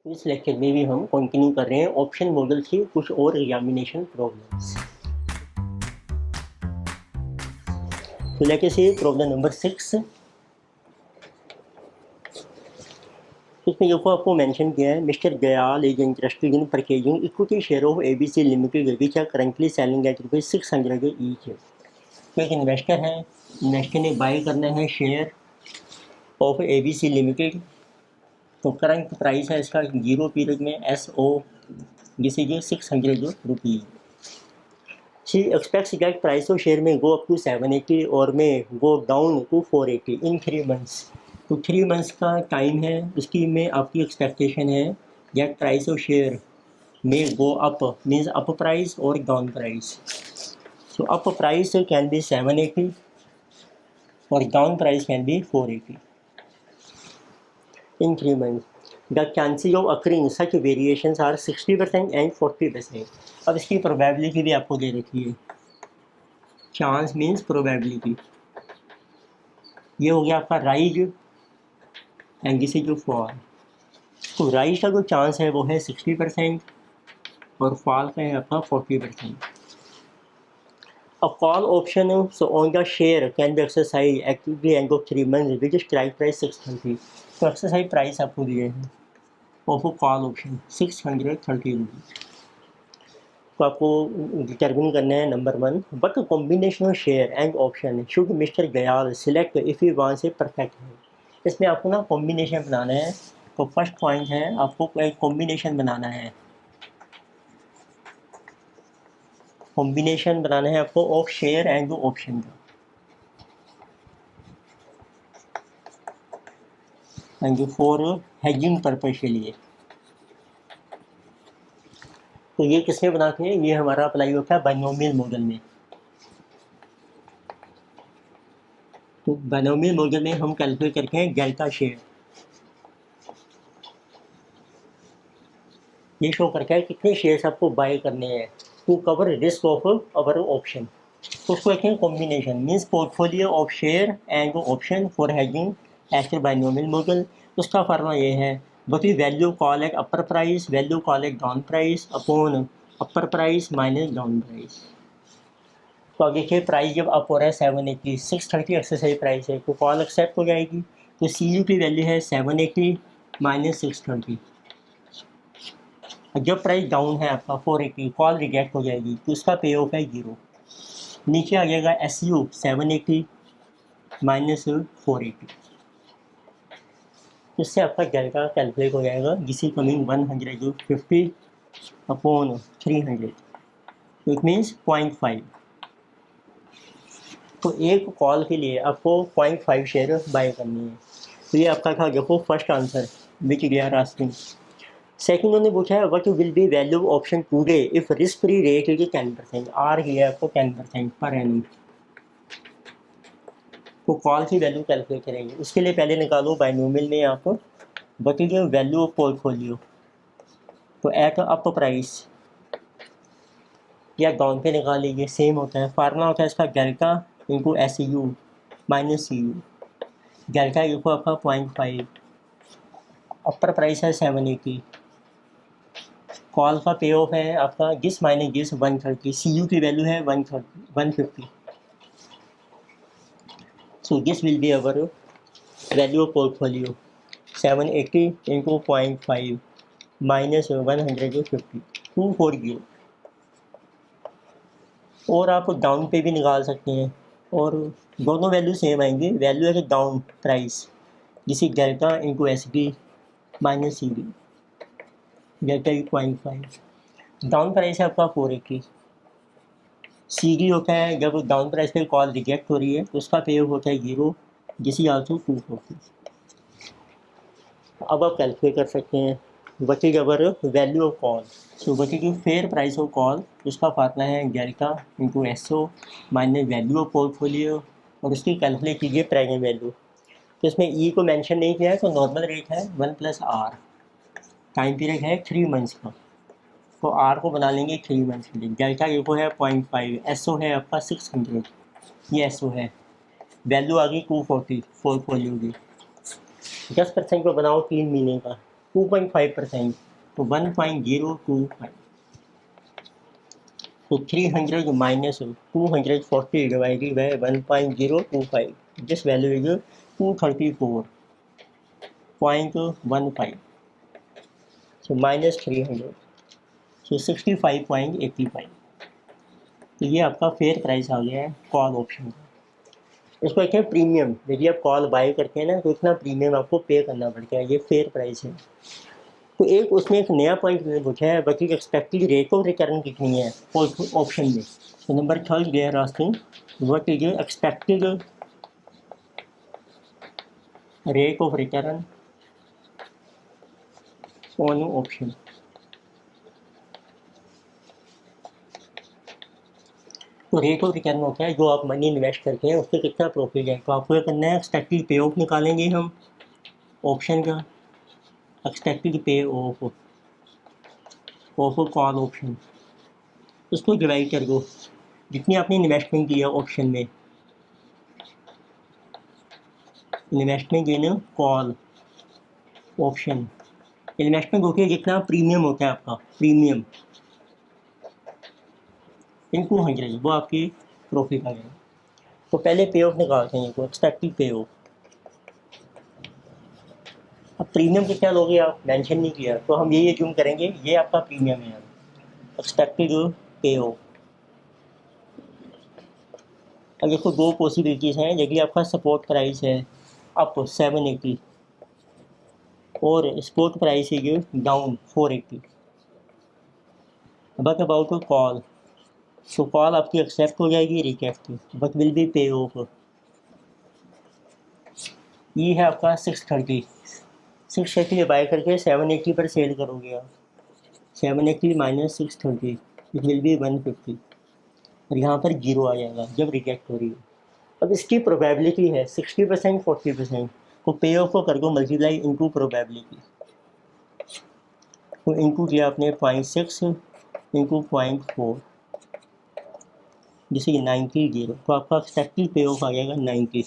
इस लेक्चर में भी हम कंटिन्यू कर रहे हैं ऑप्शन मॉडल से कुछ और एग्जामिनेशन प्रॉब्लम्स। तो लेके से प्रॉब्लम नंबर 6। इसमें देखो आपको मेंशन किया है mister Dayal is interested in purchasing equity share of ABC limited which are currently selling at ₹600 each. तो एक इन्वेस्टर है, इन्वेस्टर ने बाई करना है शेयर ऑफ एबीसी लिमिटेड। तो करंट प्राइस है इसका 0 पीरियड में SO जिस is ₹600। She expects that price of share may go up to 780 और may go down to 480 in 3 months। तो 3 months का टाइम है, उसकी में आपकी एक्सपेक्टेशन है that price of share may go up means up price और down price। So up price can be 780 और down price can be 480 in 3 months। The chances of occurring such variations are 60% and 40%। अब इसकी probability भी आपको दे रखी है। Chance means probability. ये हो गया आपका राइज एंड दिस इज जो फॉल। तो राइज का जो चांस है वो है 60% और फॉल का है आपका 40%। A call option so on the share can be exercised at the end of 3 months which is strike price 630। तो एक्सरसाइज प्राइस आपको दिए हैं ऑफ कॉल ऑप्शन 630 रुपीज़। तो आपको डिटर्मिन करना है number 1 but combination of share and option should mister Dayal select if you want say perfect है। इसमें आपको ना कॉम्बिनेशन बनाना है। तो फर्स्ट पॉइंट है आपको एक कॉम्बिनेशन बनाना है। कॉम्बिनेशन बनाना है आपको ऑफ शेयर एंड ऑप्शन का एंड फॉर हेजिंग पर्पज के लिए। तो ये किसमें बनाते हैं, ये हमारा अप्लाई होता है बाइनोमियल मॉडल में। तो बाइनोमियल मॉडल में हम कैलकुलेट करते हैं डेल्टा शेयर। ये शो करता है कितने शेयर्स आपको बाय करने हैं to cover risk of our option. तो उसको कहते हैं combination means portfolio of share and option for hedging as per binomial model. उसका फॉर्मूला ये है what is value call at upper price value call at down price upon upper price minus down price. तो अब देखिए price जब up हो रहा है 780 630 एक्सरसाइज प्राइस है तो कॉल एक्सेप्ट हो जाएगी। तो CU की वैल्यू है 780 माइनस 630। जब प्राइस डाउन है आपका 480 कॉल रिजेक्ट हो जाएगी तो उसका पे ऑफ है 0। नीचे आ जाएगा SU 780 माइनस 480। इससे आपका डेल्टा कैलकुलेट हो जाएगा जिसकी कमिंग 150 अपॉन 300। तो इट मीन्स 0.5। तो एक कॉल के लिए आपको 0.5 शेयर बाय करनी है। तो ये आपका था देखो first answer which we are asking. Second उन्होंने पूछा है what will be value option today if risk free rate is 10%। R है आपको 10% पर एनम। तो कॉल की वैल्यू कैलकुलेट करेंगे। उसके लिए पहले निकालो बाइनोमियल में आप what is value of portfolio. तो एट अप प्राइस या डाउन पे निकाल लीजिए, सेम होता है। फार्मूला होता है इसका delta into SU minus CU। Delta equal आपका 0.5, अपर प्राइस है 780, कॉल का पे ऑफ है आपका जिस माइनस जिस 130, CU की वैल्यू है 150। So this will be our value of portfolio 780 into 0.5 minus 150 240। और आप डाउन पे भी निकाल सकते हैं और दोनों वैल्यू सेम आएंगे। वैल्यू है डाउन प्राइस जिसे delta into SD minus CD delta 0.5। Down price है आपका 480। CD होता है जब डाउन प्राइस पे कॉल रिजेक्ट हो रही है तो उसका पे होता है 0 जिसे आल्सो 240। अब आप कैलकुलेट कर सकते हैं what is our value of call. So what is fair price of call, उसका फार्मूला है delta into SO minus value of portfolio और उसकी कैलकुलेट कीजिए प्रेजेंट वैल्यू। तो इसमें E को मेंशन नहीं किया है तो नॉर्मल रेट है 1+R। टाइम पीरियड है 3 मंथ्स का तो R को बना लेंगे 3 मंथ्स के लिए। डेल्टा E को है 0.5, SO है आपका 600, ये SO है। वैल्यू आ गई 240 पोर्टफोलियो की। 10% को बनाओ 3 महीने का 2.5%, तो 1.025, तो 300 minus 240 divided by 1.025, this value is 234.15, so minus 300, so 65.85, तो ये आपका फेयर प्राइस आ गया है कॉल ऑप्शन का। इसको कहते हैं प्रीमियम। यदि आप कॉल बाय करते हैं ना तो इतना प्रीमियम आपको पे करना पड़ता है, ये फेयर प्राइस है। तो एक उसमें एक नया पॉइंट मैंने पूछा है, बाकी एक्सपेक्टेड रेट ऑफ रिटर्न कितनी है ऑप्शन में। तो number third they are asking what is expected rate of return on option. तो रेट ऑफ रिटर्न होता है जो आप मनी इन्वेस्ट करते हैं उससे कितना प्रॉफिट है। तो आपको ये करना है, एक्सपेक्टेड पे ऑफ निकालेंगे हम ऑप्शन का, expected pay off call option, उसको डिवाइड कर दो जितनी आपने इन्वेस्टमेंट किया ऑप्शन में, इन्वेस्टमेंट इन कॉल ऑप्शन। इन्वेस्टमेंट होती है जितना प्रीमियम होता है आपका, प्रीमियम इन 200, वो आपकी प्रॉफिट आ जाएगा। तो पहले पे ऑफ निकालते हैं, एक्सपेक्टेड पे ऑफ। अब प्रीमियम कितना लोगे आप मेंशन नहीं किया, तो हम ये अज्यूम करेंगे ये आपका प्रीमियम है, एक्सपेक्टेड पे ऑफ। अब देखो दो पॉसिबिलिटीज़ हैं, यदि आपका सपोर्ट प्राइस है अप 780 और सपोर्ट प्राइस है down 480, but about call, so call आपकी एक्सेप्ट हो जाएगी, रिजेक्ट, बट विल बी पे ऑफ। ये है आपका 630 बाय करके 780 पर सेल करोगे आप, 780 माइनस 630 इट विल बी 150, और यहाँ पर जीरो आ जाएगा जब रिजेक्ट हो रही है। अब इसकी प्रोबेबिलिटी है 60% 40%, तो पे ऑफ को कर दो मल्टीप्लाई इनटू प्रोबेबिलिटी, तो इनटू किया आपने 0.6 इंटू 0.4, जैसे कि 90 जीरो, तो आपका एक्सपेक्टेड पे ऑफ आ जाएगा 90।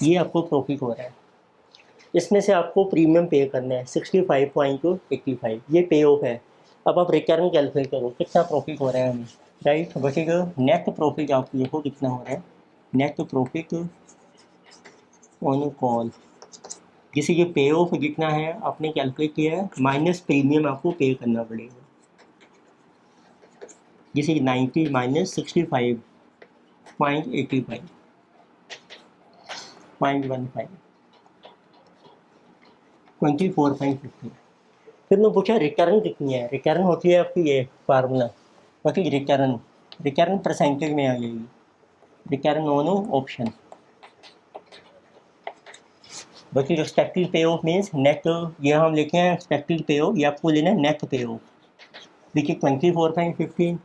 ये आपको प्रॉफिट हो रहा है। इसमें से आपको प्रीमियम पे करना है 65.85, ये पे ऑफ है। अब आप रिटर्न कैलकुलेट करो कितना प्रॉफिट हो रहा है हमें, राइट। बचेगा नेट प्रॉफिट, आप देखो कितना हो रहा है नेट प्रॉफिट ऑन कॉल, जैसे ये पे ऑफ जितना है आपने कैलकुलेट किया है माइनस प्रीमियम आपको पे करना पड़ेगा, जैसे कि 90 माइनस 65.85 0.15 24.50। फिर मैं पूछा रिटर्न कितनी है, रिटर्न होती है आपकी ये फार्मूला, बाकी रिटर्न परसेंटेज में आ जाएगी, रिटर्न ऑन ऑप्शन। बाकी expected pay of means net, ये हम लिखे हैं एक्सपेक्टेड पे ऑफ, ये आपको लेना है नेट पे ऑफ, देखिए 24.15,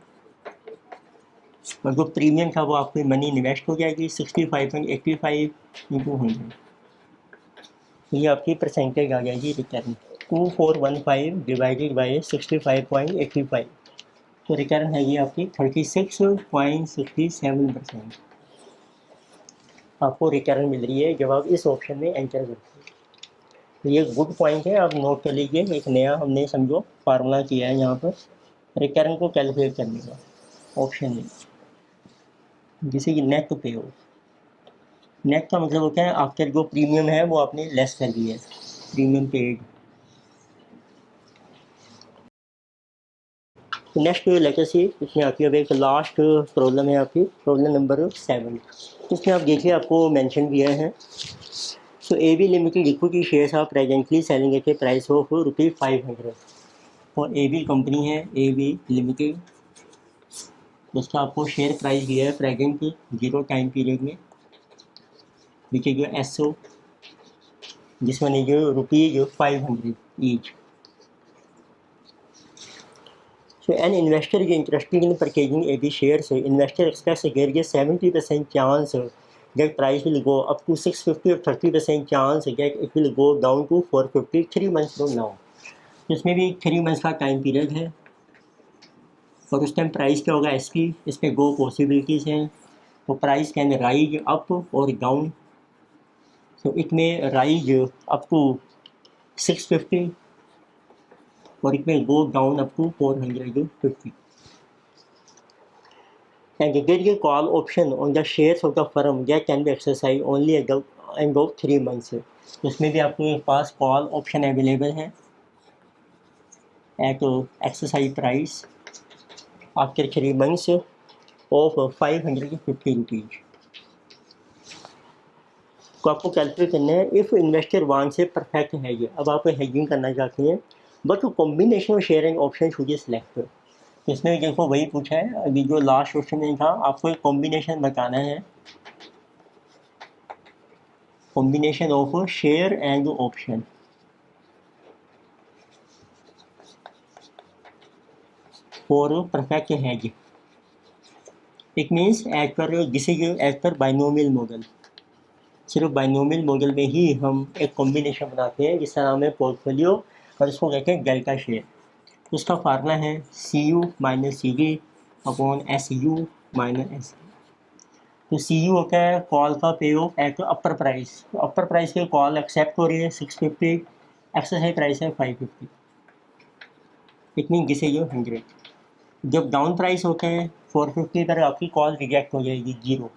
और जो प्रीमियम था वो आपकी मनी इन्वेस्ट हो जाएगी 65.85 इंटू 100, ये आपकी परसेंटेज आ जाएगी रिटर्न 2415 डिवाइडेड बाई 65.85, तो रिटर्न है ये आपकी 36.67%। आपको रिटर्न मिल रही है जब आप इस ऑप्शन में एंटर करते हैं। तो ये गुड पॉइंट है, आप नोट कर लीजिए। एक नया हमने समझो फार्मूला किया है यहाँ पर रिटर्न को कैलकुलेट करने का ऑप्शन में, जैसे कि नेट पे हो। नेट का मतलब होता है आफ्टर जो प्रीमियम है वो आपने लेस कर दिया है, प्रीमियम पेड। नेक्स्ट लेटेस्ट इसमें आती है, अब एक लास्ट प्रॉब्लम है आपकी, प्रॉब्लम नंबर 7। इसमें आप देखिए आपको मेंशन किया है, so AB limited equity shares are presently selling at a price of ₹500, और AB कंपनी है AB लिमिटेड, उसका आपको शेयर प्राइस दिया है प्रेजेंट 0 टाइम पीरियड में, देखिए जो SO जिसमें जो ₹500 each. So an investor is interested in purchasing AB shares. Investor expects there is a 70% chance that price will go up to 650 or 30% chance that it will go down to 450 3 months from now. इसमें भी 3 months का time period है, और उस time price क्या होगा SP, इस पर 2 पॉसिबिलिटीज़ हैं। तो प्राइस कैन राइज अप और down, so it may rise up to 650 or it may go down up to 450. And you get your call option on the shares of the firm that can be exercised only at the end of 3 months. उसमें भी आपके पास call option available है at exercise price after 3 months of 550 rupees. तो आपको calculate करना है if investor want say perfect है ये, अब आप हेजिंग करना चाहते हैं but combination of share and option should be select. इसमें देखो वही पूछा है, अभी जो लास्ट क्वेश्चन में था आपको एक कॉम्बिनेशन बताना है, combination of share and option. For perfect hedge it means as per जिसे एज पर बाइनोमियल मॉडल, सिर्फ बाइनोमियल मॉडल में ही हम एक कॉम्बिनेशन बनाते हैं जिसका नाम है पोर्टफोलियो और इसको कहते हैं डेल्टा शेयर। उसका फार्मूला है CU minus CV upon SU minus SC। तो CU होता है कॉल का पे ऑफ एट अपर प्राइस, तो अपर प्राइस के कॉल एक्सेप्ट हो रही है 650, एक्सरसाइज प्राइस है 550, इट मीन दिस इज 100। जब डाउन प्राइस होते हैं 450 पर आपकी कॉल रिजेक्ट हो जाएगी 0,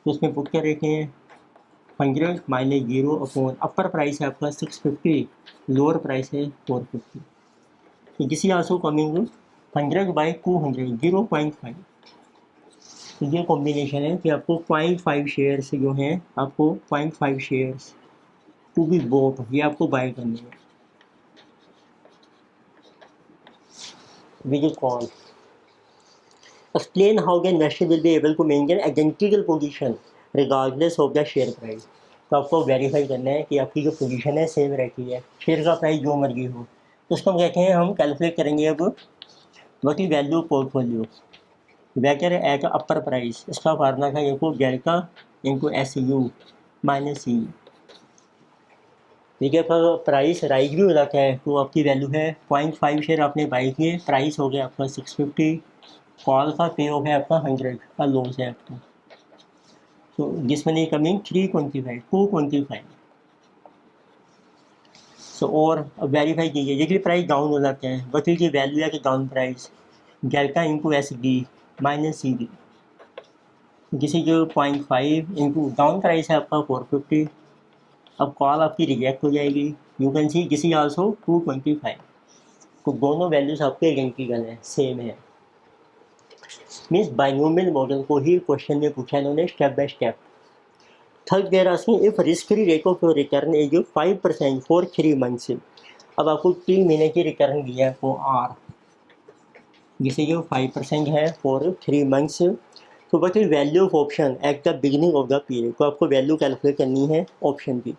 तो उसमें पुट कर देते हैं 100 माइनस 0 अपॉन अपर प्राइस है आपका 650, लोअर प्राइस है 450। तो this is also coming 100 by 200 0.5। तो ये कॉम्बिनेशन है कि आपको 0.5 शेयर्स जो हैं आपको 0.5 शेयर्स टू बी बोट, ये आपको बाय करनी है। Will call explain how the investor will be able to maintain identical position regardless of the share price। तो आपको वेरीफाई करना है कि आपकी जो पोजीशन है सेम रहती है, शेयर का प्राइस जो मर्जी हो। तो उसको हम कहते हैं, हम कैलकुलेट करेंगे अब what is value portfolio waiter eight upper price. इसका फार्मूला था देखो delta into SU minus C। देखिए आपका प्राइस राइज भी हो जाता है तो आपकी वैल्यू है 0.5 शेयर आपने बाई किए, प्राइस हो गया आपका 650, कॉल का पे ऑफ है आपका 100 का लॉस है आपका। तो दिस मनी कमिंग 325 225। सो और अब वेरीफाई कीजिए, यदि प्राइस डाउन हो जाते हैं वकील की वैल्यू है कि down price delta into SB minus CV, जिसे जो 0.5 इंटू डाउन प्राइस है आपका 450, अब कॉल आपकी रिजेक्ट हो जाएगी। You can see this is also 225। तो दोनों वैल्यूज आपके आइडेंटिकल है, सेम है। मीन्स बाइनोमियल मॉडल को ही क्वेश्चन में पूछा इन्होंने step by step. Third they're asking if risk free rate of return is 5% for 3 months. अब आपको 3 महीने की रिटर्न दिया है वो R, जिसे जो 5% है फॉर 3 मंथ्स। तो what is value of option at the beginning of the period. तो आपको वैल्यू कैलकुलेट करनी है ऑप्शन की।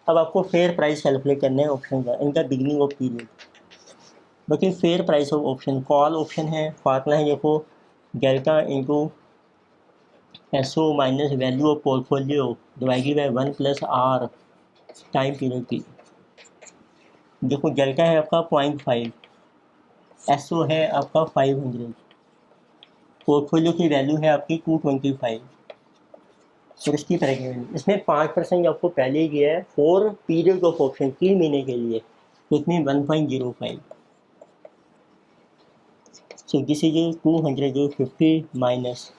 अब आपको फेयर प्राइस कैलकुलेट करना है ऑप्शन का इनका बिगिनिंग ऑफ पीरियड। बाकी fair price of option call option है, फार्मूला है देखो delta into SO minus value of portfolio divided by 1 plus R time period की। देखो डेल्टा है आपका 0.5, SO है आपका 500, पोर्टफोलियो की वैल्यू है आपकी 225 और इसकी तरह की वैल्यू। इसमें 5% आपको पहले ही दिया है फॉर पीरियड ऑफ ऑप्शन 3 महीने के लिए, तो इसमें 1.05। सो दिस इज 250 माइनस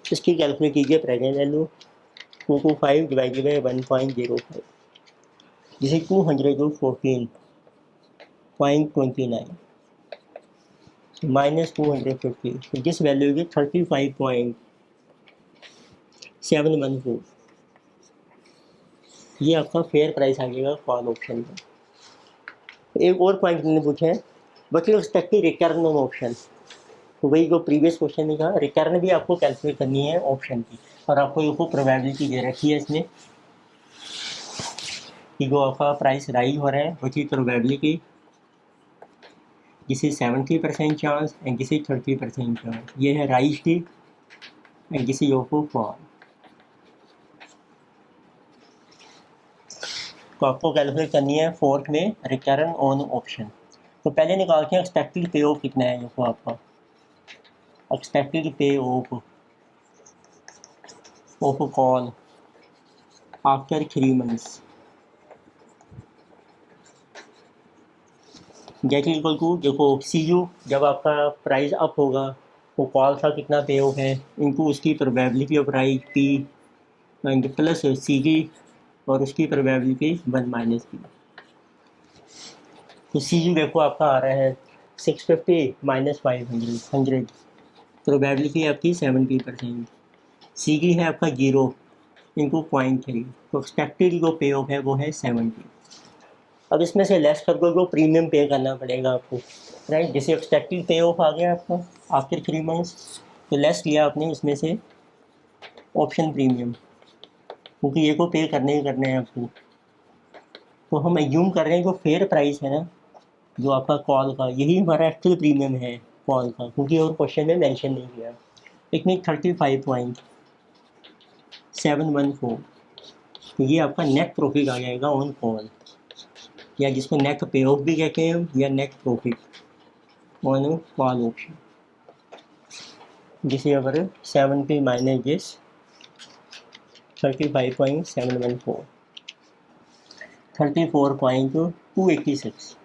इसकी कैलकुलेट कीजिए प्रेजेंट वैल्यू 225 डिवाइडेड बाई 1.05, जिसे 214.29 माइनस 250, तो दिस वैल्यू इज 35.714। ये आपका फेयर प्राइस आ जाएगा कॉल ऑप्शन का। एक और पॉइंट मैंने पूछा है but expected return on option, तो वही जो प्रीवियस क्वेश्चन में था रिटर्न भी आपको कैलकुलेट करनी है ऑप्शन की, और आपको ये प्रोबेबिलिटी दे रखी है इसमें कि जो आपका प्राइस राइज हो रहा है उसकी प्रोबेबिलिटी, जिसे 70% चांस एंड जिसे 30% चांस, ये है राइज की एंड जिसे योको फॉल। तो आपको कैलकुलेट करनी है फोर्थ में रिटर्न ऑन ऑप्शन। तो पहले निकालते हैं एक्सपेक्टेड पे ऑफ कितना है देखो आपका, expected pay off call after 3 months. Get equal to देखो सी यू जब आपका प्राइस अप होगा वो कॉल का कितना पे ऑफ है इनटू उसकी probability of right P and plus C G और उसकी प्रोबेबिलिटी 1 माइनस पी। तो सी यू देखो आपका आ रहा है 650 माइनस 500 प्रोबेबिलिटी आपकी 70%। सी जी है आपका 0 इंटू 0.3 तो एक्सपेक्टेड जो पे ऑफ है वो है 70। अब इसमें से लेस करके जो प्रीमियम पे करना पड़ेगा आपको, राइट। जैसे एक्सपेक्टेड पे ऑफ आ गया आपका आफ्टर 3 मंथ्स, तो लेस लिया आपने इसमें से ऑप्शन प्रीमियम, क्योंकि ये को पे करने ही करने हैं आपको। तो हम एज्यूम कर रहे हैं जो फेयर प्राइस है ना जो आपका कॉल का, यही हमारा एक्चुअल प्रीमियम है कॉल का, क्योंकि और क्वेश्चन में मेंशन नहीं किया। लेकिन 35.714, तो ये आपका नेट प्रॉफिट आ जाएगा ऑन कॉल, या जिसको नेट पे ऑफ भी कहते हैं हम, या net profit on call option. जिसे अगर 70 माइनस दिस 35.714 34.286।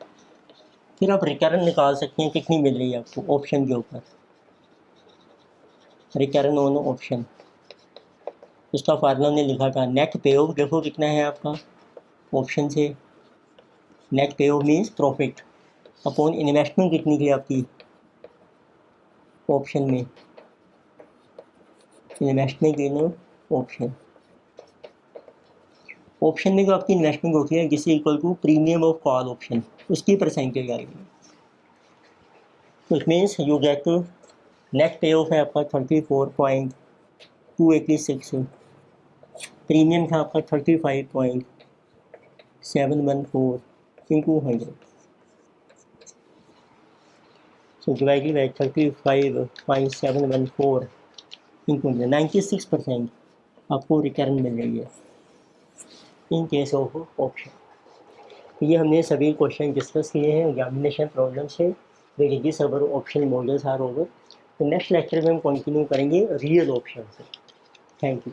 फिर आप रिटर्न निकाल सकते हैं कितनी मिल रही है आपको ऑप्शन के ऊपर, रिटर्न ऑन ऑप्शन। उसका फार्मूला हमने लिखा था नेट पे ऑफ, देखो कितना है आपका ऑप्शन से, net pay of means profit upon investment कितनी थी आपकी ऑप्शन में, इन्वेस्टमेंट इन ऑप्शन। ऑप्शन में जो आपकी इन्वेस्टमेंट होती है जिससे equal to premium of call option, उसकी परसेंटेज आएगी। तो it means you get net pay off है आपका 34.286, प्रीमियम था आपका 35.714 into 100, so divided by 35.714 into 96% आपको रिटर्न मिल रही है इन केस ऑफ ऑप्शन। ये हमने सभी क्वेश्चन डिस्कस किए हैं एग्जामिनेशन प्रॉब्लम से रिलेटेड, सब ऑप्शन मॉडल्स आर ओवर। तो नेक्स्ट लेक्चर में हम कंटिन्यू करेंगे रियल ऑप्शन से। Thank you.